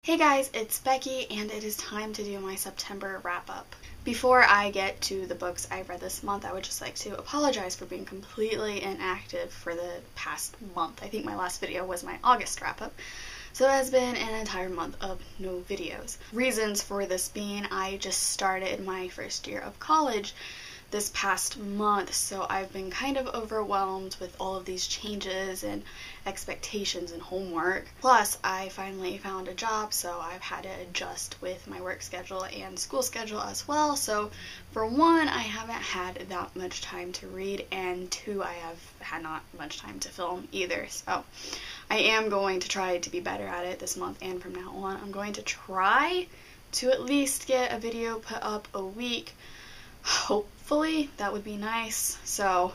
Hey guys, it's Becky, and it is time to do my September wrap-up. Before I get to the books I read this month, I would just like to apologize for being completely inactive for the past month. I think my last video was my August wrap-up, so it has been an entire month of no videos. Reasons for this being, I just started my first year of college this past month, so I've been kind of overwhelmed with all of these changes and expectations and homework. Plus, I finally found a job, so I've had to adjust with my work schedule and school schedule as well. So for one, I haven't had that much time to read, and two, I have had not much time to film either. So I am going to try to be better at it this month and from now on. I'm going to try to at least get a video put up a week. Hopefully, that would be nice, so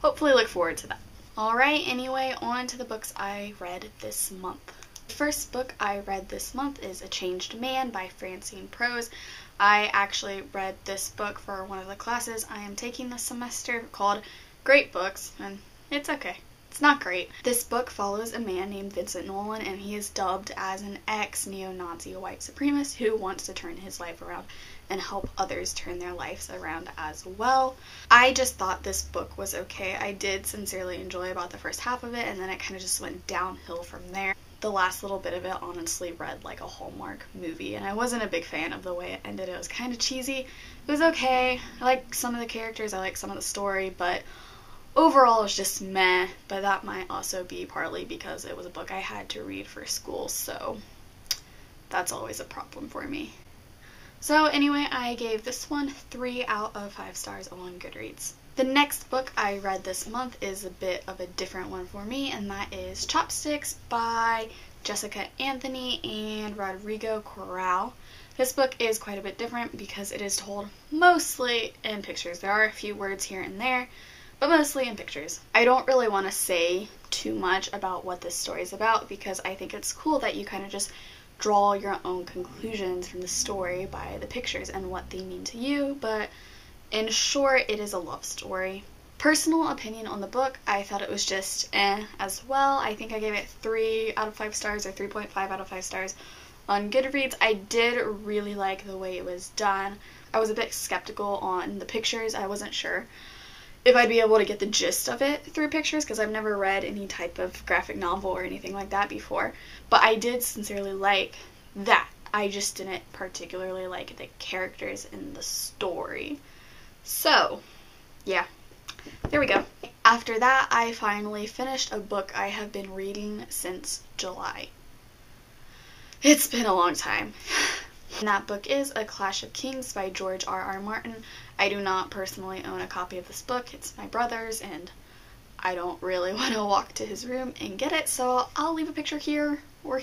hopefully look forward to that. Alright, anyway, on to the books I read this month. The first book I read this month is A Changed Man by Francine Prose. I actually read this book for one of the classes I am taking this semester called Great Books, and it's okay. It's not great. This book follows a man named Vincent Nolan, and he is dubbed as an ex-neo-Nazi white supremacist who wants to turn his life around and help others turn their lives around as well. I just thought this book was okay. I did sincerely enjoy about the first half of it, and then it kind of just went downhill from there. The last little bit of it honestly read like a Hallmark movie, and I wasn't a big fan of the way it ended. It was kind of cheesy. It was okay. I like some of the characters, I like some of the story, but overall it was just meh. But that might also be partly because it was a book I had to read for school, so that's always a problem for me. So anyway, I gave this one 3 out of 5 stars on Goodreads. The next book I read this month is a bit of a different one for me, and that is Chopsticks by Jessica Anthony and Rodrigo Corral. This book is quite a bit different because it is told mostly in pictures. There are a few words here and there, but mostly in pictures. I don't really want to say too much about what this story is about because I think it's cool that you kind of just draw your own conclusions from the story by the pictures and what they mean to you, but in short, it is a love story. Personal opinion on the book, I thought it was just as well. I think I gave it 3 out of 5 stars or 3.5 out of 5 stars on Goodreads. I did really like the way it was done. I was a bit skeptical on the pictures. I wasn't sure if I'd be able to get the gist of it through pictures because I've never read any type of graphic novel or anything like that before. But I did sincerely like that. I just didn't particularly like the characters in the story. So, yeah, there we go. After that, I finally finished a book I have been reading since July. It's been a long time. And that book is A Clash of Kings by George R.R. Martin. I do not personally own a copy of this book. It's my brother's, and I don't really want to walk to his room and get it, so I'll leave a picture here, or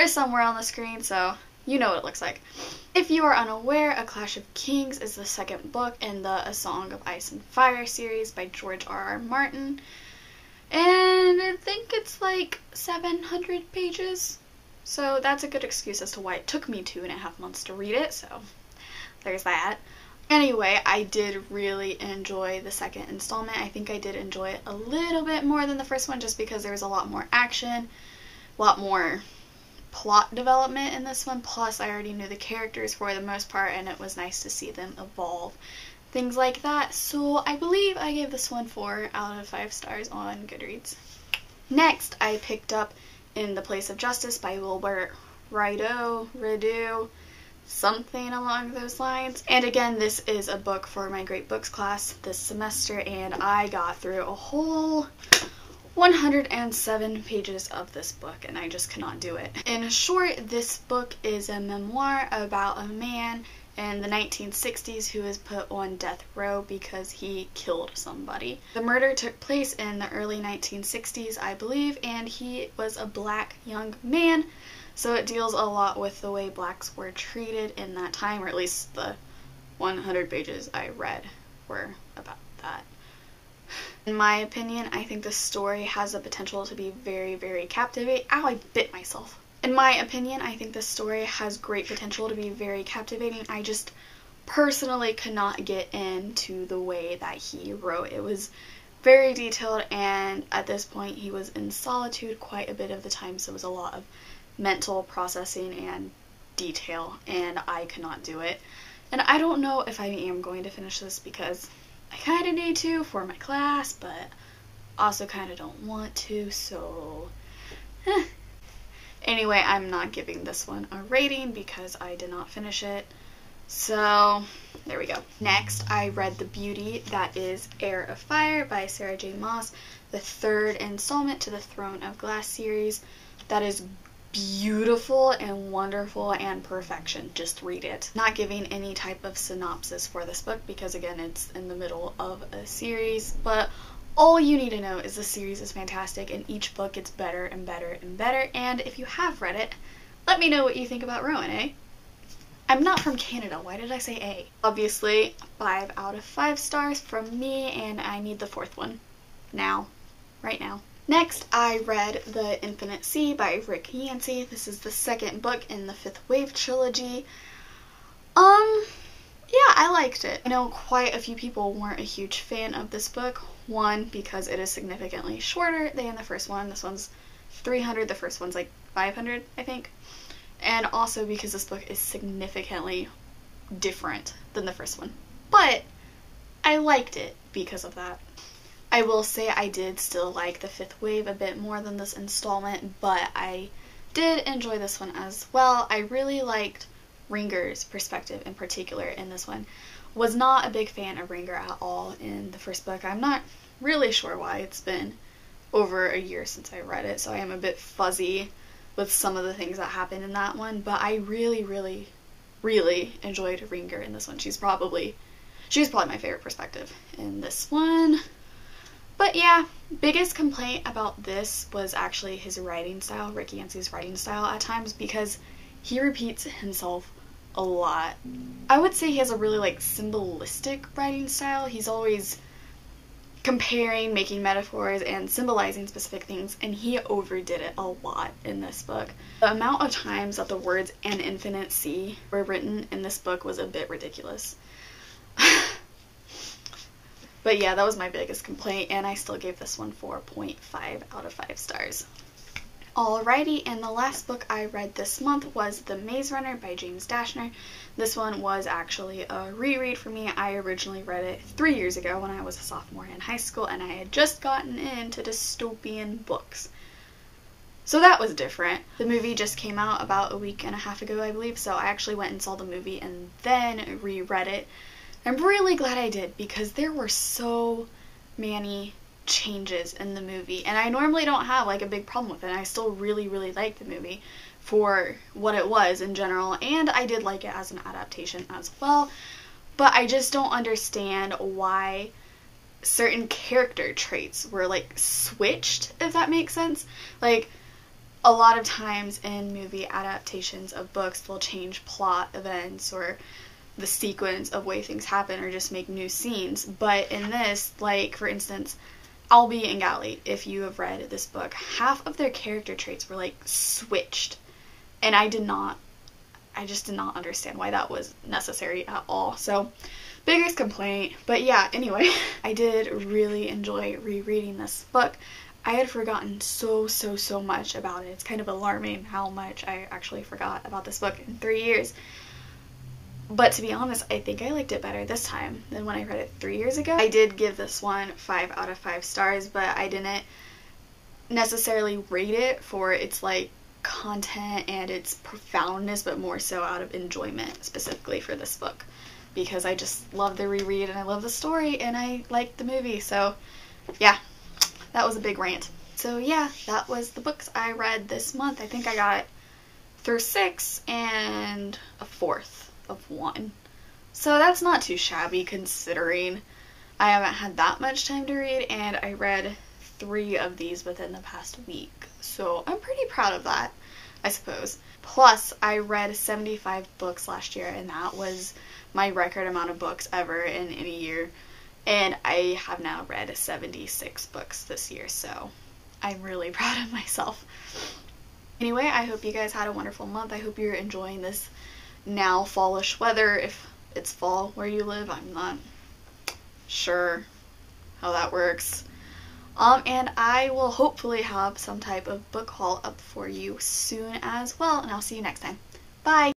somewhere on the screen, so you know what it looks like. If you are unaware, A Clash of Kings is the second book in the A Song of Ice and Fire series by George R.R. Martin, and I think it's like 700 pages. So that's a good excuse as to why it took me 2.5 months to read it, so there's that. Anyway, I did really enjoy the second installment. I think I did enjoy it a little bit more than the first one just because there was a lot more action, a lot more plot development in this one, plus I already knew the characters for the most part and it was nice to see them evolve. Things like that. So I believe I gave this one 4 out of 5 stars on Goodreads. Next, I picked up In the Place of Justice by Wilbur Rideau, something along those lines. And again, this is a book for my Great Books class this semester, and I got through a whole 107 pages of this book, and I just cannot do it. In short, this book is a memoir about a man in the 1960s who was put on death row because he killed somebody. The murder took place in the early 1960s, I believe, and he was a black young man, so it deals a lot with the way blacks were treated in that time, or at least the 100 pages I read were about that. In my opinion, I think the story has the potential to be very, very captivating. Ow, I bit myself. In my opinion, I think this story has great potential to be very captivating. I just personally could not get into the way that he wrote. It was very detailed, and at this point he was in solitude quite a bit of the time, so it was a lot of mental processing and detail, and I could not do it. And I don't know if I am going to finish this because I kind of need to for my class, but also kind of don't want to, so anyway, I'm not giving this one a rating because I did not finish it. So there we go. Next, I read The Beauty That Is Heir of Fire by Sarah J. Maas, the third installment to the Throne of Glass series. That is beautiful and wonderful and perfection. Just read it. Not giving any type of synopsis for this book because, again, it's in the middle of a series, but all you need to know is the series is fantastic and each book gets better and better and better. And if you have read it, let me know what you think about Rowan, eh? I'm not from Canada. Why did I say A? Obviously, 5 out of 5 stars from me, and I need the 4th one. Now. Right now. Next, I read The Infinite Sea by Rick Yancey. This is the second book in the Fifth Wave trilogy. Yeah, I liked it. I know quite a few people weren't a huge fan of this book. One, because it is significantly shorter than the first one. This one's 300, the first one's like 500, I think. And also because this book is significantly different than the first one. But I liked it because of that. I will say I did still like the Fifth Wave a bit more than this installment, but I did enjoy this one as well. I really liked Ringer's perspective in particular in this one. Was not a big fan of Ringer at all in the first book. I'm not really sure why. It's been over a year since I read it, so I am a bit fuzzy with some of the things that happened in that one, but I really, really, really enjoyed Ringer in this one. She's probably my favorite perspective in this one. But yeah, biggest complaint about this was actually his writing style, Rick Yancey's writing style at times, because he repeats himself a lot. I would say he has a really symbolistic writing style. He's always comparing, making metaphors, and symbolizing specific things, and he overdid it a lot in this book. The amount of times that the words "an infinite sea" were written in this book was a bit ridiculous. But yeah, that was my biggest complaint, and I still gave this one 4.5 out of 5 stars. Alrighty, and the last book I read this month was The Maze Runner by James Dashner. This one was actually a reread for me. I originally read it 3 years ago when I was a sophomore in high school, and I had just gotten into dystopian books. So that was different. The movie just came out about a week and a half ago, I believe, so I actually went and saw the movie and then reread it. I'm really glad I did because there were so many changes in the movie, and I normally don't have a big problem with it. I still really, really liked the movie for what it was in general, and I did like it as an adaptation as well, but I just don't understand why certain character traits were switched, if that makes sense. A lot of times in movie adaptations of books, they'll change plot events or the sequence of way things happen or just make new scenes, but in this, for instance, Albie and Gally, if you have read this book, half of their character traits were switched, and I just did not understand why that was necessary at all. So biggest complaint. But yeah, anyway, I did really enjoy rereading this book. I had forgotten so much about it. It's kind of alarming how much I actually forgot about this book in 3 years. But to be honest, I think I liked it better this time than when I read it 3 years ago. I did give this one 5 out of 5 stars, but I didn't necessarily rate it for its content and its profoundness, but more so out of enjoyment specifically for this book, because I just love the reread and I love the story and I liked the movie. So yeah, that was a big rant. So yeah, that was the books I read this month. I think I got through 6 and a 4th of 1. So that's not too shabby considering I haven't had that much time to read, and I read 3 of these within the past week. So I'm pretty proud of that, I suppose. Plus, I read 75 books last year, and that was my record amount of books ever in any year. And I have now read 76 books this year, so I'm really proud of myself. Anyway, I hope you guys had a wonderful month. I hope you're enjoying this now fallish weather, if it's fall where you live. I'm not sure how that works. And I will hopefully have some type of book haul up for you soon as well, and I'll see you next time. Bye!